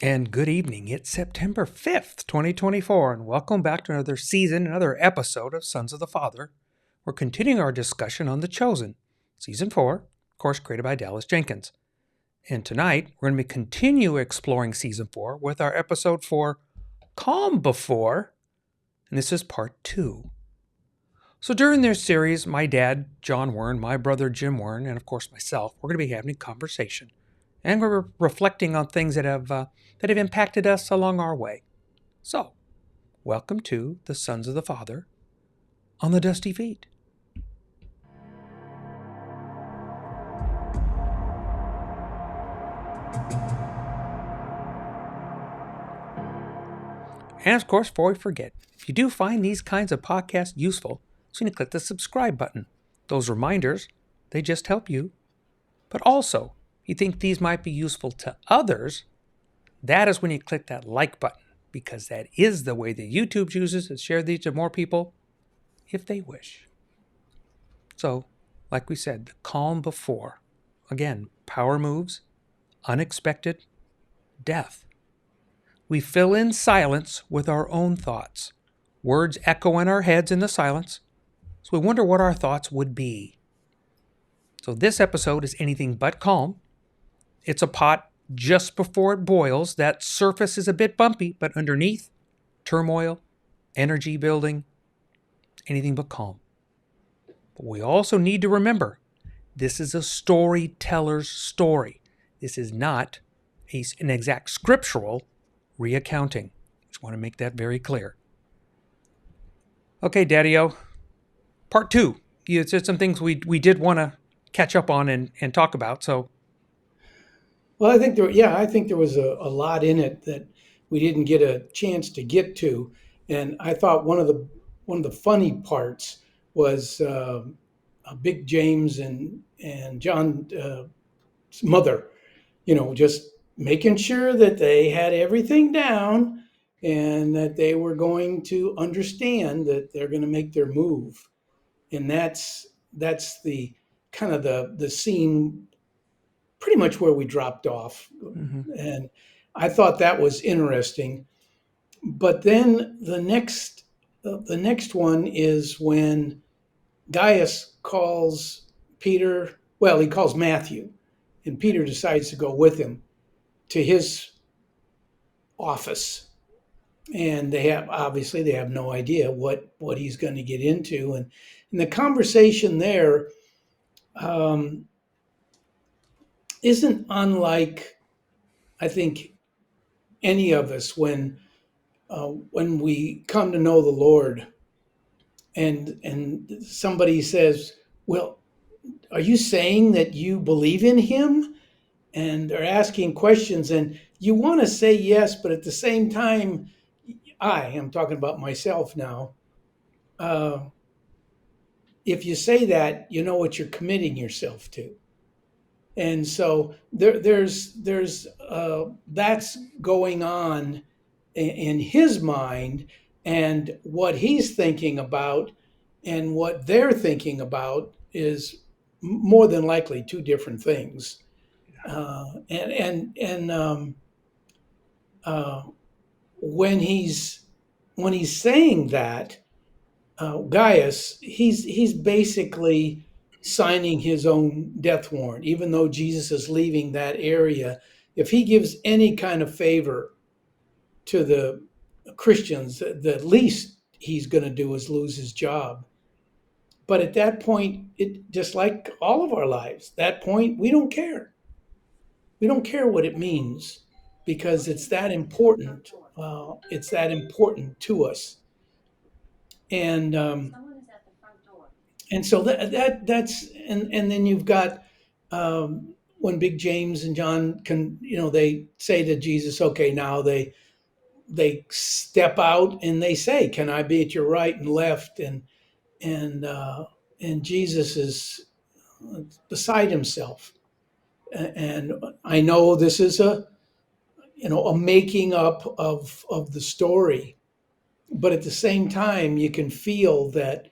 And good evening. It's September 5th, 2024, and welcome back to another season, another episode of Sons of the Father. We're continuing our discussion on The Chosen, Season 4, of course, created by Dallas Jenkins. And tonight, we're going to continue exploring Season 4 with our episode 4, Calm Before, and this is part 2. So during this series, my dad, John Wern, my brother, Jim Wern, and of course myself, we're going to be having a conversation. And we're reflecting on things that have impacted us along our way. So, welcome to the Sons of the Father on the Dusty Feet. And of course, before we forget, if you do find these kinds of podcasts useful, so you can click the subscribe button. Those reminders, they just help you. But also, if you think these might be useful to others, that is when you click that like button, because that is the way that YouTube chooses to share these to more people if they wish. So, like we said, the calm before. Again, power moves, unexpected, death. We fill in silence with our own thoughts. Words echo in our heads in the silence, so we wonder what our thoughts would be. So this episode is anything but calm. It's a pot just before it boils. That surface is a bit bumpy, but underneath, turmoil, energy building, anything but calm. But we also need to remember, this is a storyteller's story. This is not an exact scriptural reaccounting. Just want to make that very clear. Okay, Daddy-O, part 2. You said some things we did want to catch up on and talk about, so. Well, I think there was a lot in it that we didn't get a chance to get to, and I thought one of the funny parts was Big James and John's mother, just making sure that they had everything down and that they were going to understand that they're going to make their move, and that's the kind of the scene pretty much where we dropped off. Mm-hmm. And I thought that was interesting. But then the next one is when Gaius calls Peter, well, he calls Matthew, and Peter decides to go with him to his office. And they have no idea what he's going to get into. And the conversation there isn't unlike, I think, any of us when we come to know the Lord, and somebody says, "Well, are you saying that you believe in Him?" And they're asking questions, and you want to say yes, but at the same time, I am talking about myself now. If you say that, you know what you're committing yourself to. And so there's that's going on in his mind, and what he's thinking about and what they're thinking about is more than likely two different things. When he's saying that, Gaius, he's basically signing his own death warrant, even though Jesus is leaving that area. If he gives any kind of favor to the Christians, the least he's going to do is lose his job. But at that point, it just like all of our lives, that point, we don't care. We don't care what it means because it's that important. It's that important to us. And so that's and then you've got when Big James and John they say to Jesus, okay, now they step out and they say, "Can I be at your right and left?" And Jesus is beside himself. And I know this is a making up of the story, but at the same time, you can feel that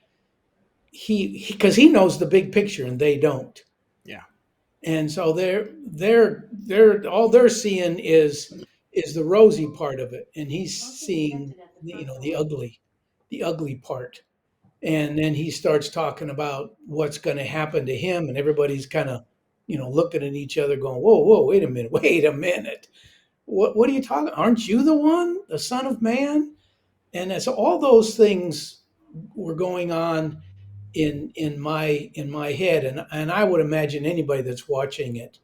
because he knows the big picture and they don't. Yeah. And so they're all they're seeing is is the rosy part of it, and he's seeing the ugly part. And then he starts talking about what's going to happen to him, and everybody's kind of, looking at each other, going, "Whoa, whoa, wait a minute, wait a minute. What are you talking? Aren't you the one, the Son of Man?" And so all those things were going on in my head, and I would imagine anybody that's watching it,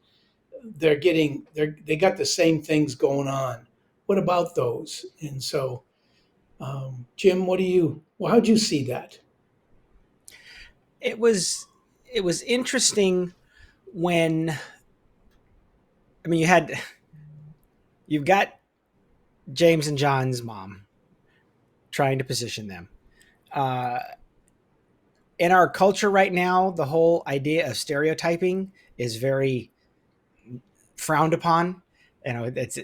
they got the same things going on. What about those? And so, Jim, how'd you see that? It was interesting when, I mean, you've got James and John's mom trying to position them. In our culture right now, the whole idea of stereotyping is very frowned upon.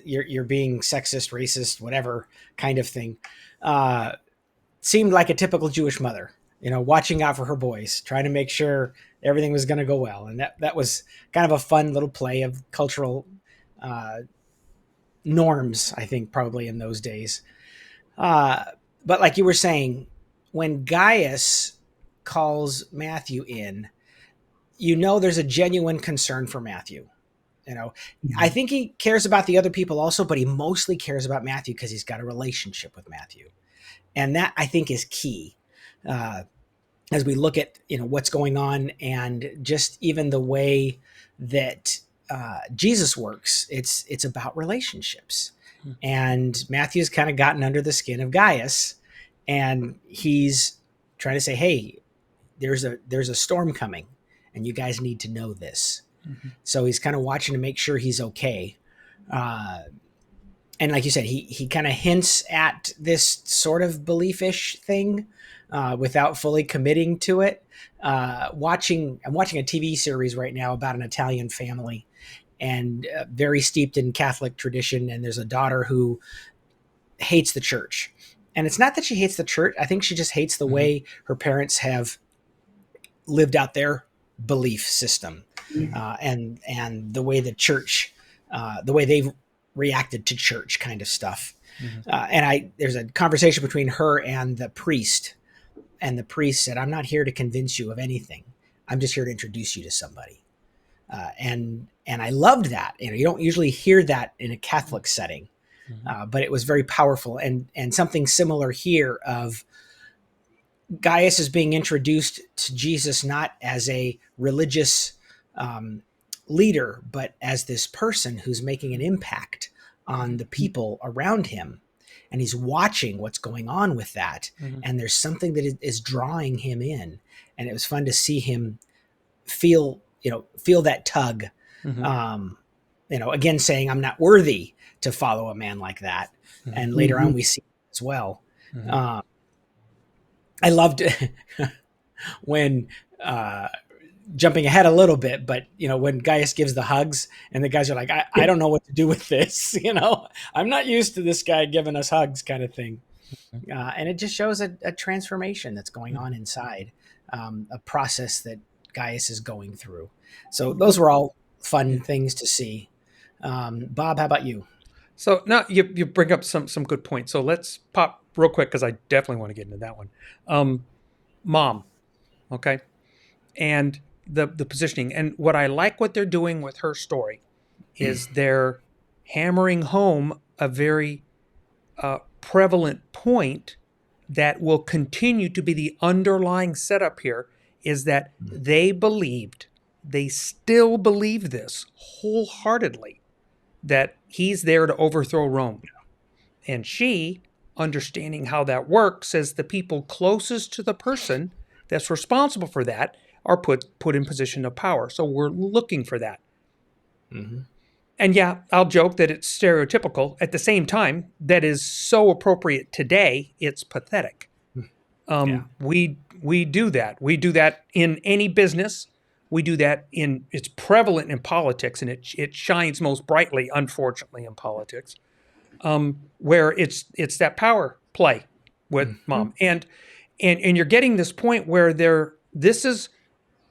You're being sexist, racist, whatever kind of thing. Seemed like a typical Jewish mother, watching out for her boys, trying to make sure everything was going to go well. And that was kind of a fun little play of cultural norms, I think, probably in those days. But like you were saying, when Gaius calls Matthew in, there's a genuine concern for Matthew. I think he cares about the other people also, but he mostly cares about Matthew because he's got a relationship with Matthew. And that, I think, is key as we look at, what's going on, and just even the way that Jesus works. It's about relationships. And Matthew's kind of gotten under the skin of Gaius, and he's trying to say, hey, there's a storm coming, and you guys need to know this. Mm-hmm. So he's kind of watching to make sure he's okay. And like you said, he kind of hints at this sort of belief-ish thing without fully committing to it. I'm watching a TV series right now about an Italian family, and very steeped in Catholic tradition. And there's a daughter who hates the church. And it's not that she hates the church. I think she just hates the way her parents have lived out their belief system, and the way the church, the way they've reacted to church kind of stuff. And there's a conversation between her and the priest, and the priest said, "I'm not here to convince you of anything. I'm just here to introduce you to somebody." And I loved that. You don't usually hear that in a Catholic setting, but it was very powerful, and something similar here of Gaius is being introduced to Jesus not as a religious leader, but as this person who's making an impact on the people around him. And he's watching what's going on with that. And there's something that is drawing him in. And it was fun to see him feel that tug. Again, saying, "I'm not worthy to follow a man like that." And later on we see as well. I loved when, jumping ahead a little bit, but when Gaius gives the hugs and the guys are like, I don't know what to do with this. I'm not used to this guy giving us hugs kind of thing. And it just shows a transformation that's going on inside, a process that Gaius is going through. So those were all fun things to see. Bob, how about you? So now you bring up some good points. So let's pop real quick, because I definitely want to get into that one. Mom, okay, and the positioning, and what I like what they're doing with her story is they're hammering home a very prevalent point that will continue to be the underlying setup here, is that they still believe this wholeheartedly, that he's there to overthrow Rome. And she, understanding how that works, says the people closest to the person that's responsible for that are put in position of power. So we're looking for that. And yeah, I'll joke that it's stereotypical. At the same time, that is so appropriate today, it's pathetic. We do that. We do that in any business. We do that it's prevalent in politics, and it shines most brightly, unfortunately, in politics, where it's that power play with mom. And you're getting this point where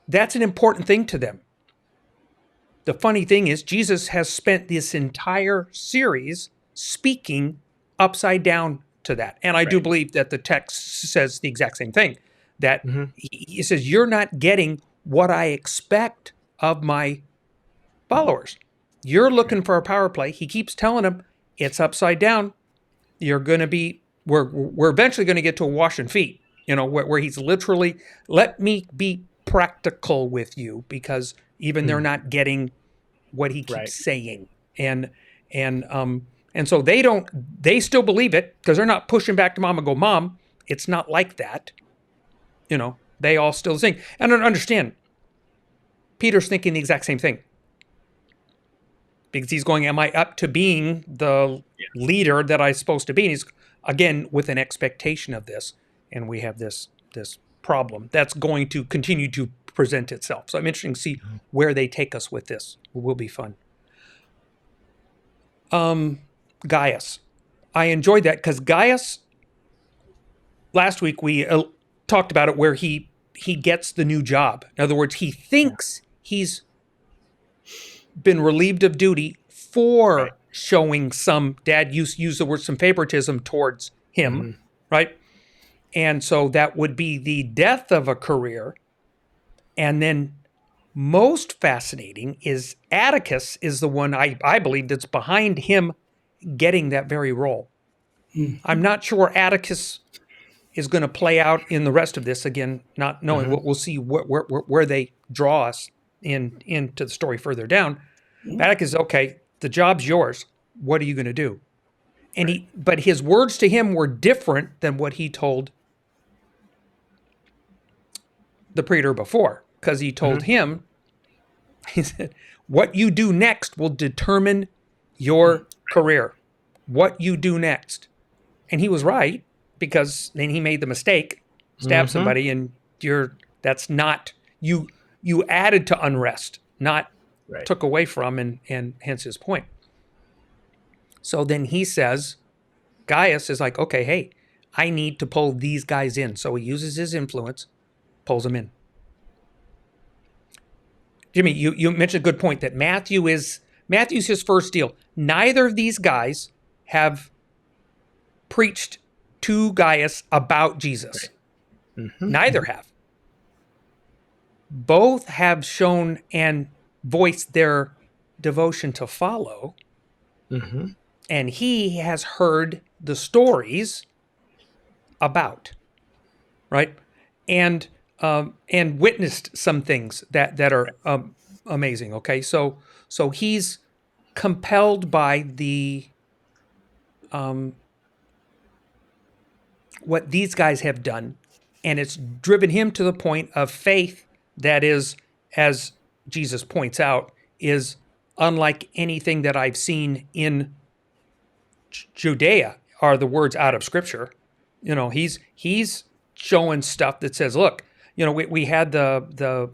that's an important thing to them. The funny thing is, Jesus has spent this entire series speaking upside down to that. And I do Right. believe that the text says the exact same thing, that Mm-hmm. he says, you're not getting what I expect of my followers. You're looking for a power play. He keeps telling them it's upside down. You're going to be, we're eventually going to get to a washing feet, where he's literally, let me be practical with you, because even they're not getting what he keeps Right. saying. And so they still believe it, because they're not pushing back to mom and go, Mom, it's not like that. They all still sing. And I don't understand. Peter's thinking the exact same thing, because he's going, am I up to being the leader that I'm supposed to be? And he's, again, with an expectation of this. And we have this problem that's going to continue to present itself. So I'm interested to see where they take us with this. It will be fun. Gaius. I enjoyed that, because Gaius, last week we talked about it, where he gets the new job. In other words, he thinks he's been relieved of duty for showing some, Dad used the word, some favoritism towards him, right? And so that would be the death of a career. And then most fascinating is Atticus is the one I believe that's behind him getting that very role. I'm not sure Atticus is going to play out in the rest of this, again, not knowing. We'll see where they draw us into the story further down. Atticus is, okay, the job's yours. What are you going to do? And but his words to him were different than what he told the praetor before, because he told him, he said, what you do next will determine your career. What you do next. And he was right, because then he made the mistake, stabbed somebody, and that's not, you added to unrest, not took away from, and hence his point. So then he says, Gaius is like, okay, hey, I need to pull these guys in. So he uses his influence, pulls them in. Jimmy, you mentioned a good point, that Matthew's his first deal. Neither of these guys have preached to Gaius about Jesus. Neither have. Both have shown and voiced their devotion to follow. And he has heard the stories about, right? And witnessed some things that are amazing. Okay, so he's compelled by the what these guys have done, and it's driven him to the point of faith that is, as Jesus points out, is unlike anything that I've seen in Judea. Are the words out of Scripture? He's showing stuff that says, look, we had the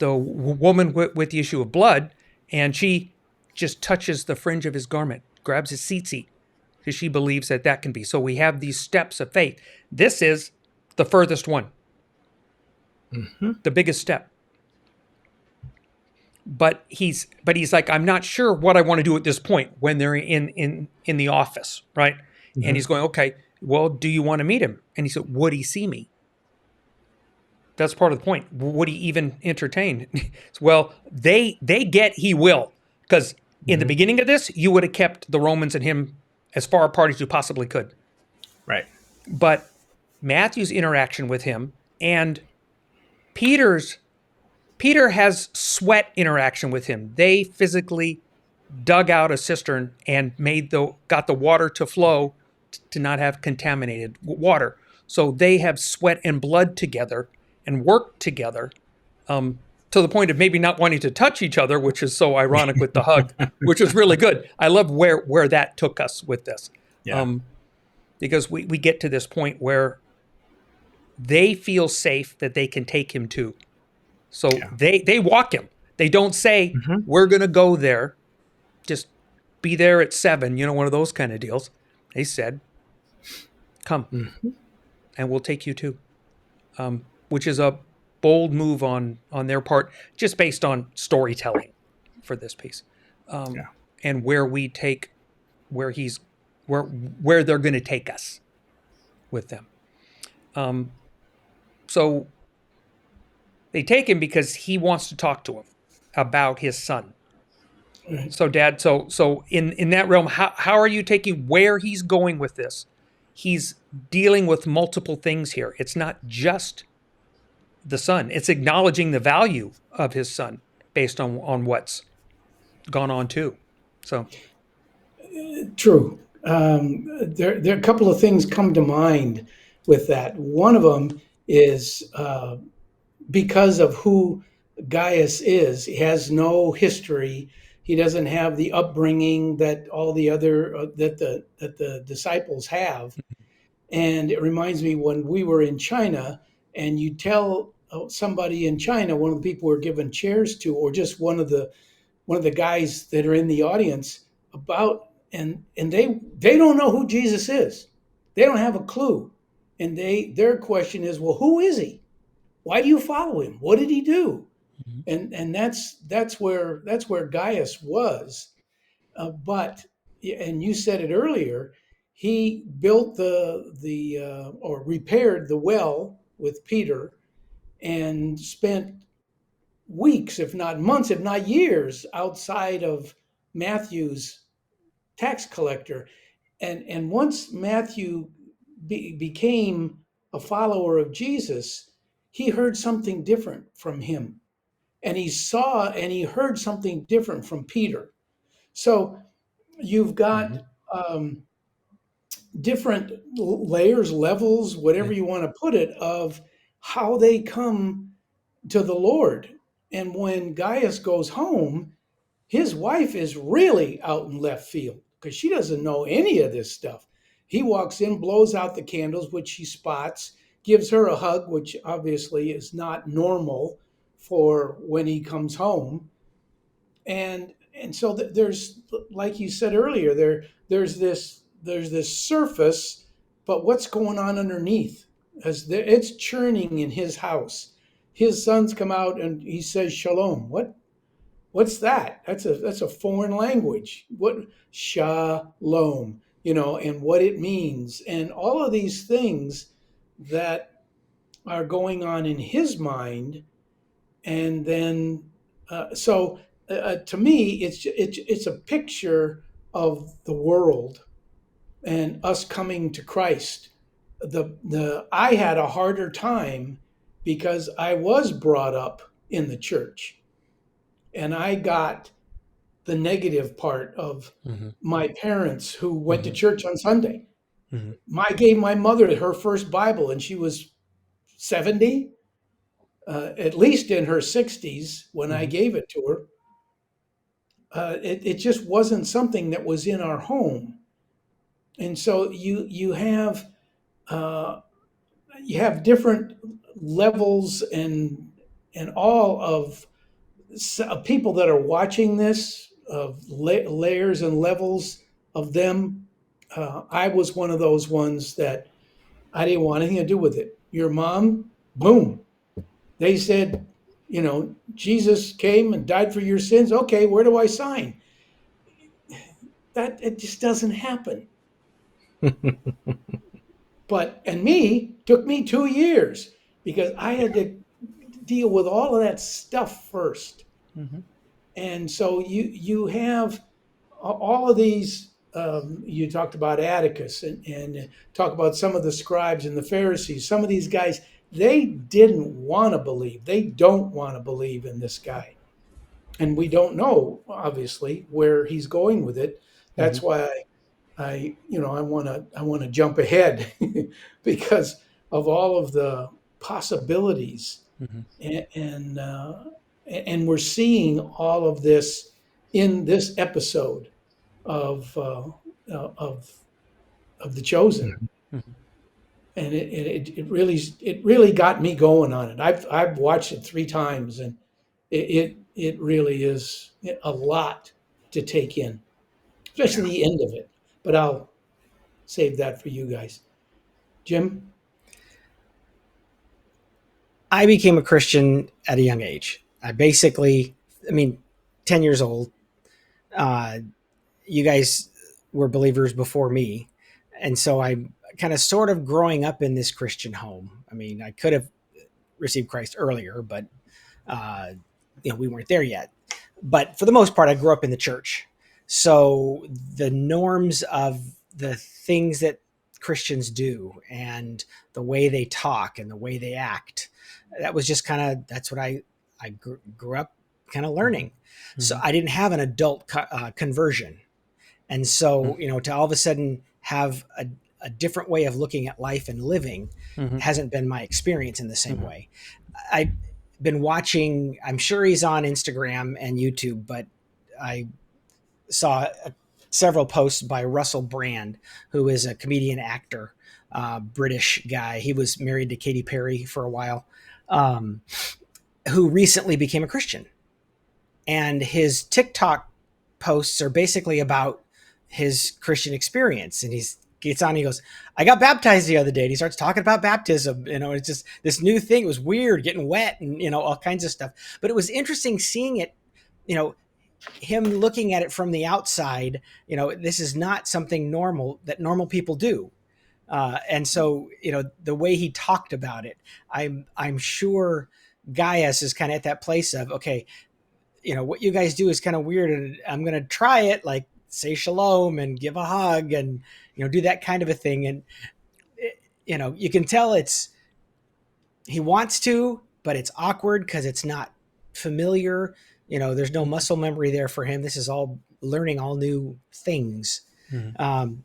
woman with the issue of blood, and she just touches the fringe of his garment, grabs his tzitzit, because she believes that can be. So we have these steps of faith. This is the furthest one, the biggest step. But he's like, I'm not sure what I want to do at this point, when they're in the office, right? And he's going, okay, well, do you want to meet him? And he said, would he see me? That's part of the point. Would he even entertain? Well, they get he will, because in the beginning of this, you would have kept the Romans and him as far apart as you possibly could. Right. But Matthew's interaction with him, and Peter has sweat interaction with him. They physically dug out a cistern and got the water to flow, to not have contaminated water. So they have sweat and blood together and worked together, to the point of maybe not wanting to touch each other, which is so ironic with the hug, which is really good. I love where that took us with this. Yeah. Because we get to this point where they feel safe that they can take him to. So they walk him. They don't say, we're going to go there, just be there at 7, one of those kind of deals. They said, come, and we'll take you too. Which is a bold move on their part, just based on storytelling for this piece. And where we take where he's where they're going to take us with them. So they take him because he wants to talk to him about his son. Right. So, Dad, so in that realm, how are you taking where he's going with this? He's dealing with multiple things here. It's not just the son. It's acknowledging the value of his son based on what's gone on too. So, True. There are a couple of things come to mind with that. One of them is because of who Gaius is. He has no history. He doesn't have the upbringing that all the other that the disciples have. And it reminds me when we were in China, and you tell somebody in China, one of the people we're given chairs to, or just one of the guys that are in the audience about, and they don't know who Jesus is. They don't have a clue, and their question is, well, who is he? Why do you follow him? What did he do? And that's where Gaius was. But and you said it earlier, he built the or repaired the well with Peter and spent weeks, if not months, if not years, outside of Matthew's tax collector. And once Matthew became a follower of Jesus, he heard something different from him. And he saw and he heard something different from Peter. So you've got different layers, levels, whatever you want to put it, of how they come to the Lord. And when Gaius goes home, his wife is really out in left field because she doesn't know any of this stuff. He walks in, blows out the candles, which she spots, gives her a hug, which obviously is not normal for when he comes home. And so there's, like you said earlier, there's this surface, but what's going on underneath? As it's churning in his house. His sons come out and he says shalom. What's that? That's a foreign language. What shalom, and what it means, and all of these things that are going on in his mind, and then to me, it's a picture of the world and us coming to Christ. The I had a harder time because I was brought up in the church, and I got the negative part of my parents who went to church on Sunday. I gave my mother her first Bible, and she was 70, at least in her 60s when I gave it to her. It just wasn't something that was in our home, and so you have different levels and all of people that are watching this, of layers and levels of them. I was one of those ones that I didn't want anything to do with it. Your mom, boom. They said, Jesus came and died for your sins. Okay, where do I sign? That it just doesn't happen. Took me 2 years because I had to deal with all of that stuff first. And so you have all of these. You talked about Atticus and talk about some of the scribes and the Pharisees. Some of these guys, they didn't want to believe. They don't want to believe in this guy, and we don't know obviously where he's going with it. That's why I want to jump ahead because of all of the possibilities, and we're seeing all of this in this episode of the Chosen, and it really got me going on it. I've watched it 3 times, and it really is a lot to take in, especially the end of it. But I'll save that for you guys. Jim? I became a Christian at a young age. 10 years old. You guys were believers before me. And so I'm kind of sort of growing up in this Christian home. I mean, I could have received Christ earlier, but uh, we weren't there yet. But for the most part, I grew up in the church. So the norms of the things that Christians do and the way they talk and the way they act, that was just kind of, that's what I grew up kind of learning. Mm-hmm. So I didn't have an adult conversion. And so, to all of a sudden have a different way of looking at life and living hasn't been my experience in the same way. I've been watching, I'm sure he's on Instagram and YouTube, but I saw several posts by Russell Brand, who is a comedian actor, British guy. He was married to Katy Perry for a while, who recently became a Christian. And his TikTok posts are basically about his Christian experience. And he gets on, he goes, I got baptized the other day. And he starts talking about baptism. It's just this new thing. It was weird, getting wet and, all kinds of stuff. But it was interesting seeing it, him looking at it from the outside. This is not something normal that normal people do. And so, the way he talked about it, I'm sure Gaius is kind of at that place of, okay, what you guys do is kind of weird, and I'm going to try it, like say shalom and give a hug and, do that kind of a thing. And, you can tell he wants to, but it's awkward because it's not familiar. There's no muscle memory there for him. This is all learning all new things.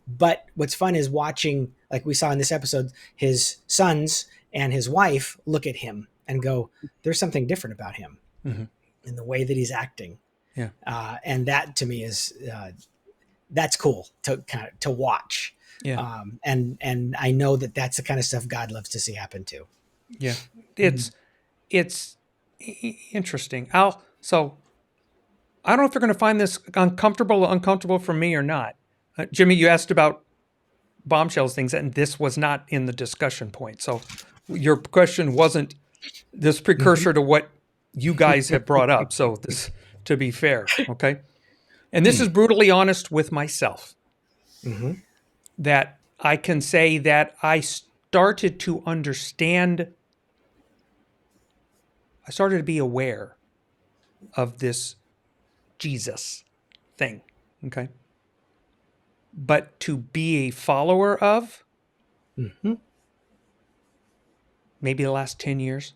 But what's fun is watching, like we saw in this episode, his sons and his wife look at him and go, there's something different about him. In the way that he's acting. Yeah. And that to me is, that's cool to watch. Yeah. And I know that that's the kind of stuff God loves to see happen too. Yeah. It's interesting. So I don't know if you're going to find this uncomfortable for me or not. Jimmy, you asked about bombshells things, and this was not in the discussion point. So your question wasn't this precursor to what you guys have brought up. So this, to be fair, okay? And this is brutally honest with myself. That I can say that I started to understand, I started to be aware of this Jesus thing, okay? But to be a follower of, maybe the last 10 years.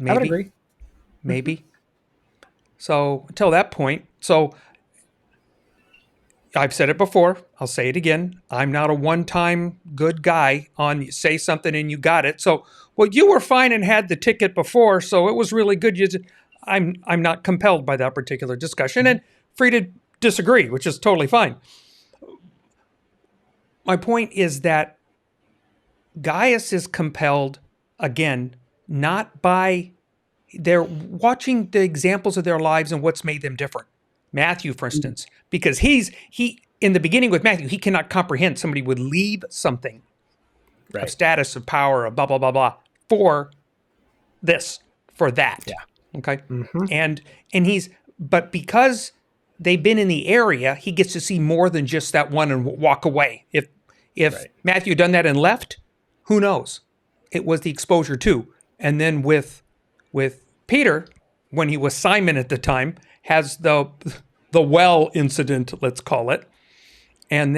Maybe. I would agree. Maybe. So until that point, so I've said it before, I'll say it again. I'm not a one-time good guy on say something and you got it. So, well, you were fine and had the ticket before, so it was really good. I'm not compelled by that particular discussion and free to disagree, which is totally fine. My point is that Gaius is compelled, again, not by they're watching the examples of their lives and what's made them different. Matthew, for instance, because he in the beginning with Matthew, he cannot comprehend somebody would leave something of status, of power, of blah, blah, blah, blah, for this, for that. Yeah. Okay. And but because they've been in the area, he gets to see more than just that one and walk away. If Matthew had done that and left, who knows? It was the exposure too. And then with Peter, when he was Simon at the time, has the well incident, let's call it, and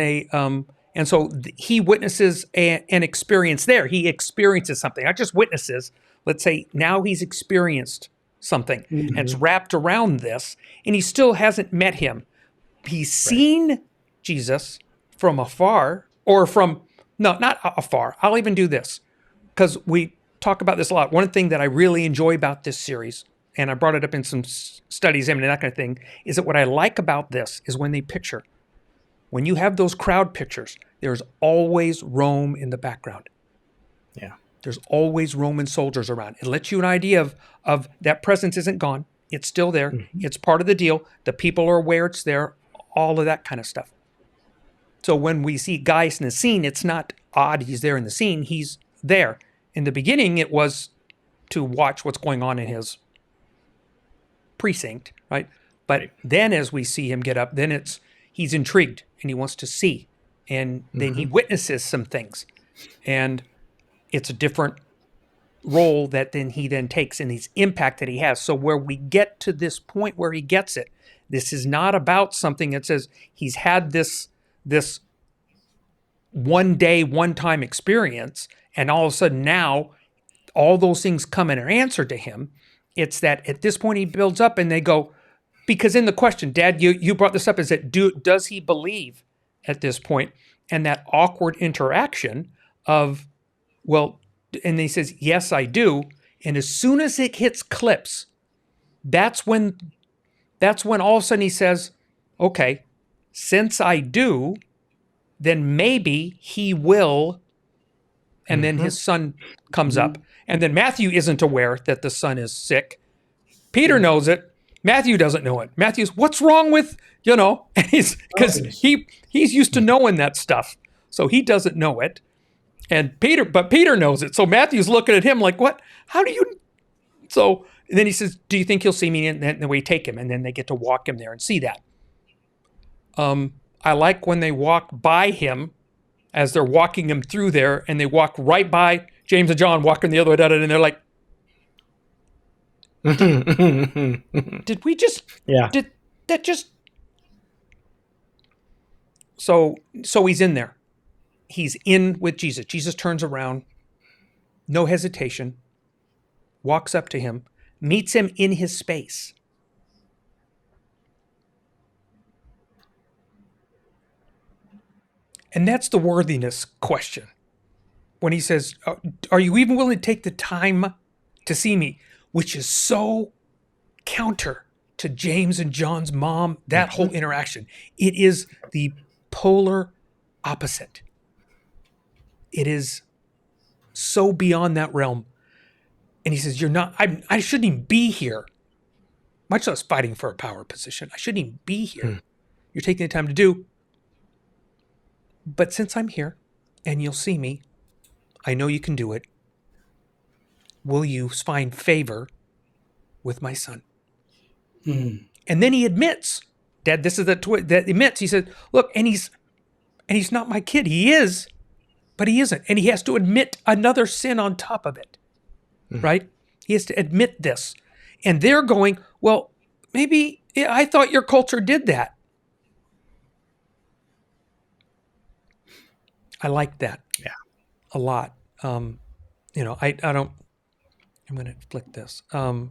and so he witnesses an experience there. He experiences something, not just witnesses. Let's say now he's experienced something, and it's wrapped around this, and he still hasn't met him. He's seen Jesus from afar, or not afar. I'll even do this because we talk about this a lot. One thing that I really enjoy about this series, and I brought it up in some studies and that kind of thing, is that what I like about this is when they picture. When you have those crowd pictures, there's always Rome in the background. Yeah. There's always Roman soldiers around. It lets you an idea of that presence isn't gone. It's still there. It's part of the deal. The people are aware it's there, all of that kind of stuff. So when we see Gaius in the scene, it's not odd he's there in the scene. He's there. In the beginning, it was to watch what's going on in his precinct, right? But then as we see him get up, then he's intrigued and he wants to see. And then he witnesses some things. And it's a different role that then he then takes and his impact that he has. So where we get to this point where he gets it, this is not about something that says he's had this one day, one time experience, and all of a sudden now all those things come in an answer to him. It's that at this point he builds up and they go, because in the question, Dad, you brought this up, is that does he believe at this point? And that awkward interaction of, well, and he says, yes, I do. And as soon as it hits clips, that's when all of a sudden he says, okay, since I do, then maybe he will. And then his son comes up. And then Matthew isn't aware that the son is sick. Peter knows it. Matthew doesn't know it. Matthew's, what's wrong with, and because he's used to knowing that stuff. So he doesn't know it. And Peter knows it. So Matthew's looking at him like, what? How do you? So and then he says, do you think he'll see me? And then we take him and then they get to walk him there and see that. I like when they walk by him as they're walking him through there and they walk right by James and John walking the other way down it. And they're like, did we just, did that just, so he's in there. He's in with Jesus. Jesus turns around, no hesitation, walks up to him, meets him in his space. And that's the worthiness question. When he says, are you even willing to take the time to see me? Which is so counter to James and John's mom, that whole interaction. It is the polar opposite. It is so beyond that realm. And he says, I shouldn't even be here. Much less fighting for a power position. I shouldn't even be here. You're taking the time to do. But since I'm here and you'll see me, I know you can do it. Will you find favor with my son? And then he admits, Dad, this is that admits. He said, look, and he's not my kid. He is, but he isn't. And he has to admit another sin on top of it, right? He has to admit this. And they're going, well, maybe I thought your culture did that. I like that. Yeah. A lot. I don't, I'm going to flick this. I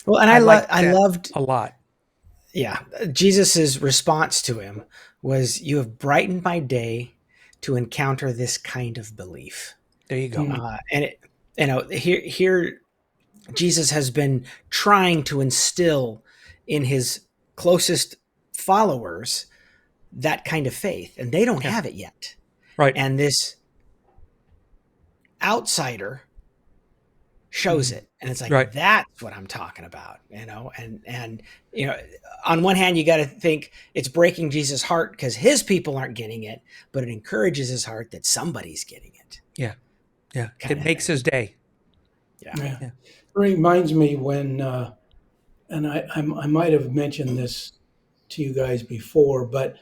loved a lot. Yeah. Jesus's response to him was, you have brightened my day to encounter this kind of belief. There you go. Here Jesus has been trying to instill in his closest followers that kind of faith, and they don't have it yet. Right. And this outsider shows it, and it's like, that's what I'm talking about, and on one hand, you got to think it's breaking Jesus' heart because his people aren't getting it, but it encourages his heart that somebody's getting it. Yeah. It makes his day. Yeah. It reminds me when, and I might have mentioned this to you guys before, but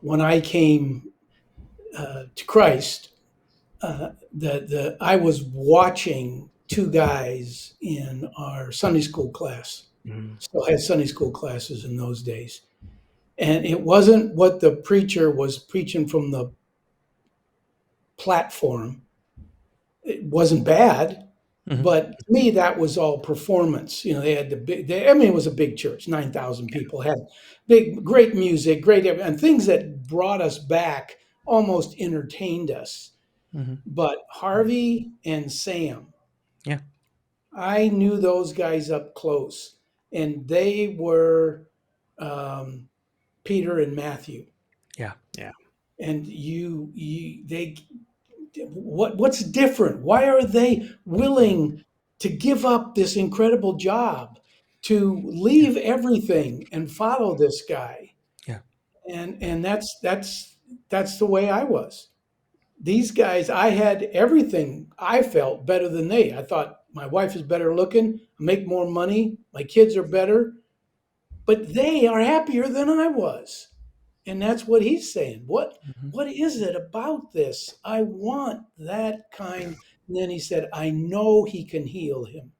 when I came to Christ, I was watching two guys in our Sunday school class. Still had Sunday school classes in those days. And it wasn't what the preacher was preaching from the platform. It wasn't bad, but to me, that was all performance. They had it was a big church, 9,000 people, had great music, and things that brought us back, almost entertained us. But Harvey and Sam, I knew those guys up close, and they were Peter and Matthew. Yeah. And what's different? Why are they willing to give up this incredible job, to leave everything and follow this guy? Yeah. And that's the way I was. These guys, I had everything I felt better than they. I thought my wife is better looking, I make more money, my kids are better. but they are happier than I was. And that's what he's saying. Mhm. What is it about this? I want that kind. And then he said, I know he can heal him.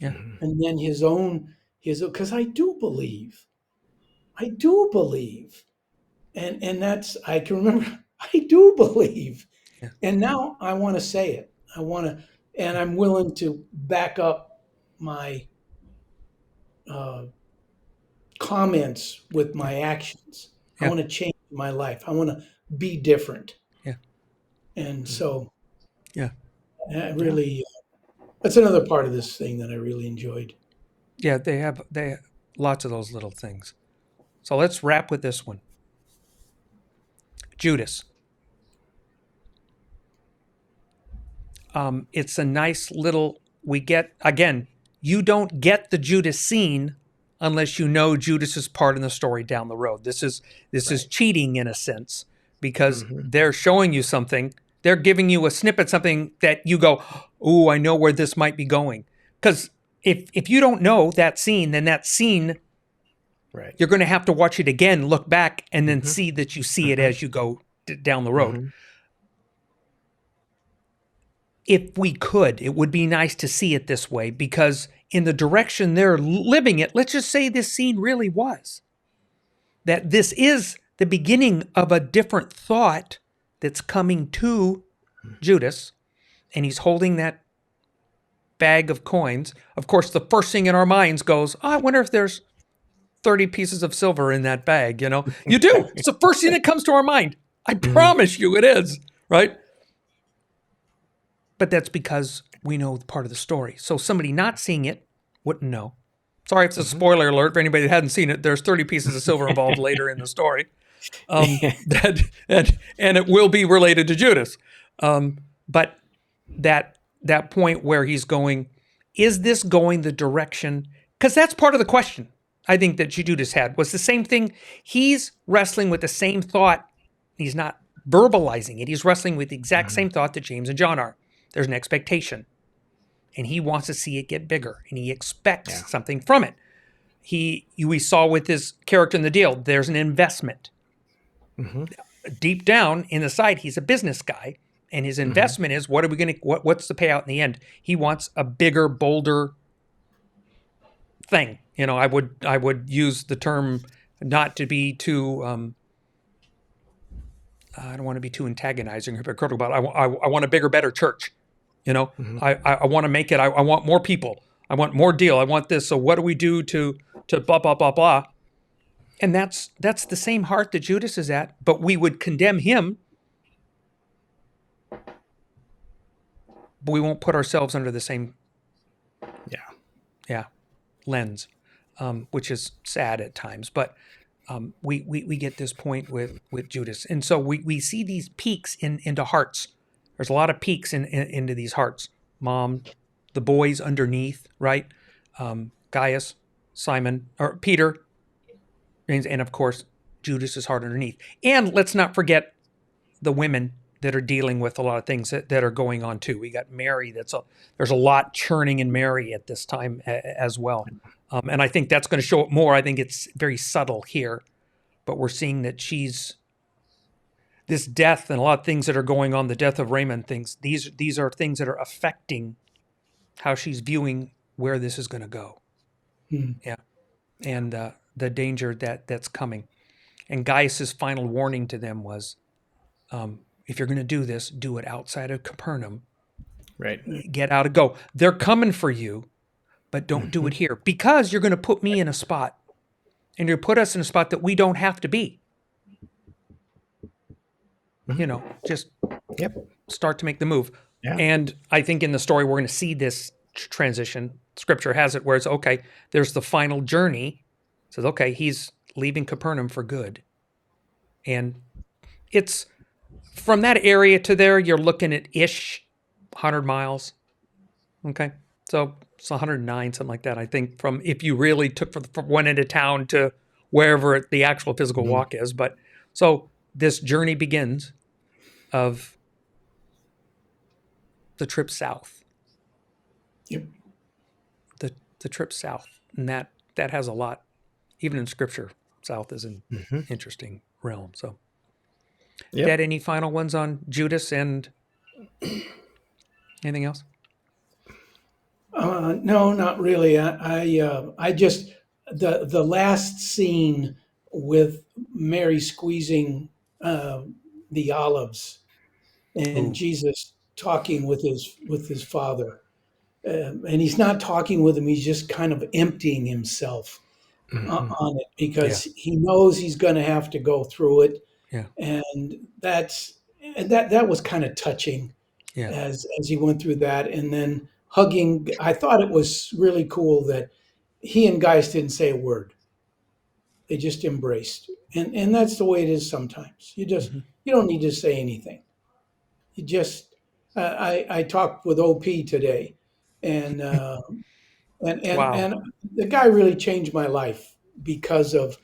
Yeah. And then his because I do believe. And that's I can remember I do believe. Yeah. And now I want to say it. I want to, and I'm willing to back up my uh, comments with Yeah. my actions. I Yeah. want to change my life. I want to be different. Yeah. And so Yeah. I Yeah. really, that's another part of this thing that I really enjoyed. Yeah. They have lots of those little things. So let's wrap with this one. Judas. It's a nice little. We get again. You don't get the Judas scene unless you know Judas is part in the story down the road. This is Right. cheating in a sense because Mm-hmm. they're showing you something. They're giving you a snippet, something that you go, "Ooh, I know where this might be going." Because if you don't know that scene, then that scene Right. you're going to have to watch it again, look back, and then Mm-hmm. see that you see it Mm-hmm. as you go down the road. Mm-hmm. If we could, it would be nice to see it this way because in the direction they're living it, let's just say this scene really was. That this is the beginning of a different thought that's coming to Judas, and he's holding that bag of coins. Of course, the first thing in our minds goes, oh, I wonder if there's 30 pieces of silver in that bag, you know? You do. It's the first thing that comes to our mind. I Mm-hmm. promise you it is, right? But that's because we know part of the story. So somebody not seeing it wouldn't know. Sorry if it's a Mm-hmm. spoiler alert for anybody that hadn't seen it. There's 30 pieces of silver involved later in the story. And it will be related to Judas. But that point where he's going, is this going the direction? Because that's part of the question I think that Judas had was the same thing. He's wrestling with the same thought. He's not verbalizing it. He's wrestling with the exact Mm-hmm. same thought that James and John are. There's an expectation, and he wants to see it get bigger, and he expects Yeah. something from it. We saw with his character in the deal, there's an investment. Mm-hmm. Deep down in the side, he's a business guy, and his investment is what's the payout in the end? He wants a bigger, bolder thing. You know, I would use the term not to be too. I don't want to be too antagonizing or hypocritical, but I want a bigger, better church. You know, Mm-hmm. I want to make it. I want more people. I want more deal. I want this. So what do we do to blah blah blah blah? And that's the same heart that Judas is at. But we would condemn him, but we won't put ourselves under the same Yeah. lens, which is sad at times. But we get this point with Judas, and so we see these peaks into hearts. There's a lot of peaks into these hearts. Mom, the boys underneath, right? Gaius, Simon, or Peter, and of course Judas' heart underneath. And let's not forget the women that are dealing with a lot of things that are going on too. We got Mary. There's a lot churning in Mary at this time as well. And I think that's going to show up more. I think it's very subtle here, but we're seeing that she's this death and a lot of things that are going on. The death of Raymond, things. These are things that are affecting how she's viewing where this is going to go. Hmm. Yeah, and the danger that's coming. And Gaius's final warning to them was, if you're going to do this, do it outside of Capernaum. Right. Get out and go. They're coming for you, but don't do it here because you're going to put me in a spot, and you're put us in a spot that we don't have to be. You know, just Yep. start to make the move. Yeah. And I think in the story we're going to see this transition. Scripture has it where it's okay. There's the final journey. It says okay, he's leaving Capernaum for good, and it's from that area to there. You're looking at 100 miles. Okay, so it's 109, something like that. I think from if you really took from one end of town to wherever the actual physical Mhm. walk is. But so this journey begins of the trip south. Yep. The trip south, and that has a lot even in Scripture, south is an Mm-hmm. interesting realm. So, Yep. Dad, any final ones on Judas and anything else? No, not really. I just the last scene with Mary squeezing uh, the olives and Ooh. Jesus talking with his father, and he's not talking with him. He's just kind of emptying himself Mm-hmm. on it Yeah. because he knows he's going to have to go through it, Yeah. and that was kind of touching Yeah. as he went through that, and then hugging. I thought it was really cool that he and Geist didn't say a word; they just embraced, and that's the way it is sometimes. Hmm. You don't need to say anything. You just I talked with OP today, and Wow. and the guy really changed my life because of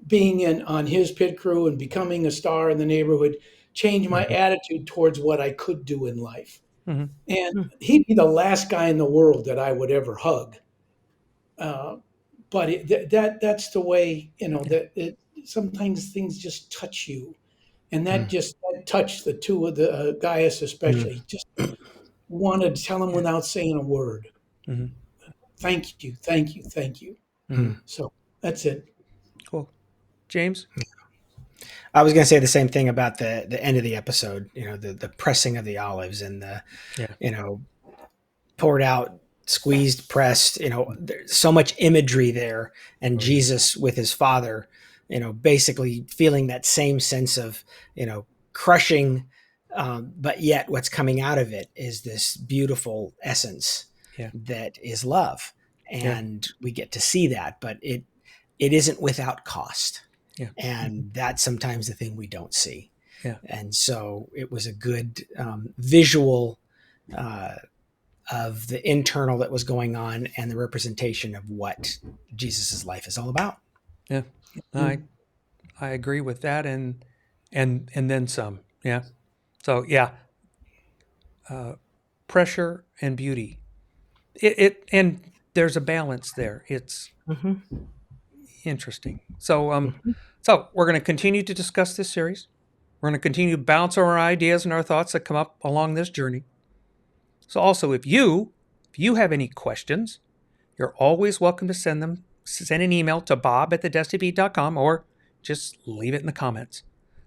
being in on his pit crew and becoming a star in the neighborhood. Changed my Mm-hmm. attitude towards what I could do in life. Hmm. And he'd be the last guy in the world that I would ever hug. Uh, but that's the way, Yeah. that sometimes things just touch you, and Mm-hmm. that touched the two of the Gaius especially. He just wanted to tell him Yeah. without saying a word. Hmm. Thank you, thank you, thank you. Hmm. Mm-hmm. So that's it. Cool. James? I was going to say the same thing about the end of the episode. The pressing of the olives and the Yeah. you know poured out, squeezed, pressed. There's so much imagery there, and Oh, yeah. Jesus with his father. Basically feeling that same sense of crushing, but yet what's coming out of it is this beautiful essence Yeah. that is love, Yeah. and we get to see that, but it isn't without cost. Yeah. And that's sometimes the thing we don't see. Yeah. And so it was a good visual uh, of the internal that was going on and the representation of what Jesus's life is all about. Yeah. I Mm. I agree with that, and then some. Yeah. So yeah, uh, pressure and beauty. It and there's a balance there. It's Mm-hmm. interesting. So Mm-hmm. so we're going to continue to discuss this series. We're going to continue to bounce our ideas and our thoughts that come up along this journey. So also, if you have any questions, you're always welcome to send an email to bob@thedustyfeet.com or just leave it in the comments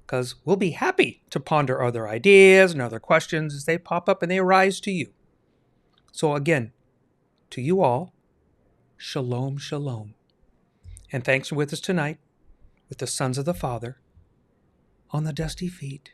because we'll be happy to ponder other ideas and other questions as they pop up and they arise to you. So again, to you all, shalom, shalom. And thanks for with us tonight with the sons of the Father on the dusty feet.